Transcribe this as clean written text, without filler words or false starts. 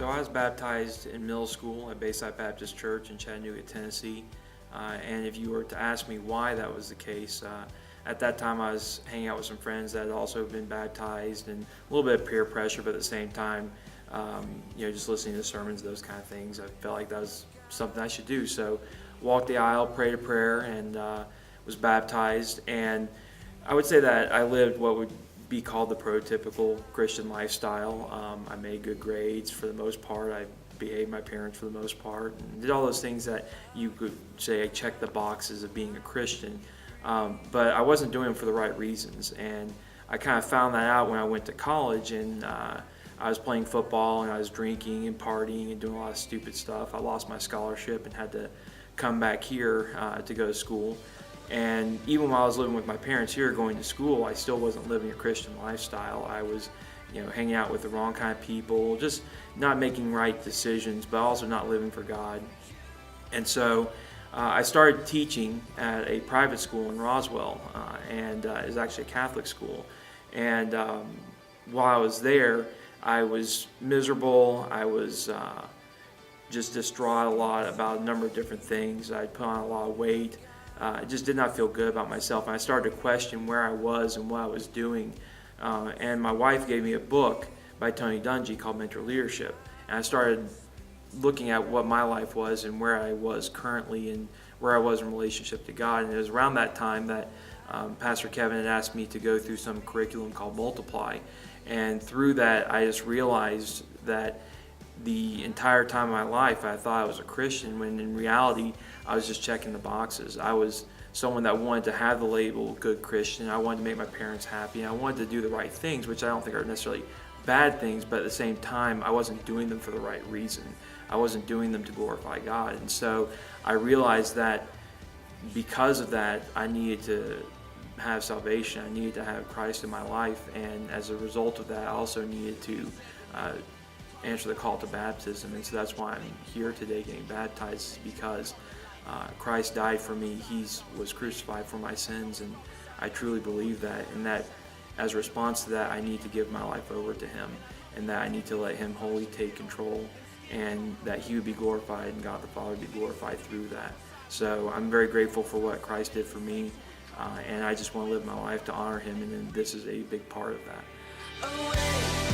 So I was baptized in middle school at Bayside Baptist Church in Chattanooga, Tennessee. And if you were to ask me why that was the case, at that time I was hanging out with some friends that had also been baptized, and a little bit of peer pressure, but at the same time, just listening to sermons, those kind of things, I felt like that was something I should do. So walked the aisle, prayed a prayer, and was baptized. And I would say that I lived what would be called the prototypical Christian lifestyle. I made good grades for the most part. I behaved my parents for the most part, and did all those things that you could say I checked the boxes of being a Christian. But I wasn't doing them for the right reasons, and I kind of found that out when I went to college, and I was playing football and I was drinking and partying and doing a lot of stupid stuff. I lost my scholarship and had to come back here to go to school. And even while I was living with my parents here going to school, I still wasn't living a Christian lifestyle. I was, hanging out with the wrong kind of people, just not making right decisions, but also not living for God. And so I started teaching at a private school in Roswell, and it was actually a Catholic school. And while I was there, I was miserable. I was just distraught a lot about a number of different things. I'd put on a lot of weight. I just did not feel good about myself, and I started to question where I was and what I was doing. And my wife gave me a book by Tony Dungy called Mentor Leadership, and I started looking at what my life was and where I was currently and where I was in relationship to God. And it was around that time that Pastor Kevin had asked me to go through some curriculum called Multiply, and through that I just realized that the entire time of my life I thought I was a Christian, when in reality I was just checking the boxes. I was someone that wanted to have the label good Christian. I wanted to make my parents happy, and I wanted to do the right things, which I don't think are necessarily bad things, but at the same time I wasn't doing them for the right reason. I wasn't doing them to glorify God. And so I realized that because of that I needed to have salvation. I needed to have Christ in my life, and as a result of that I also needed to answer the call to baptism. And so that's why I'm here today getting baptized, because Christ died for me. He was crucified for my sins, and I truly believe that, and that as a response to that I need to give my life over to Him, and that I need to let Him wholly take control, and that He would be glorified and God the Father would be glorified through that. So I'm very grateful for what Christ did for me, and I just want to live my life to honor Him, and then this is a big part of that.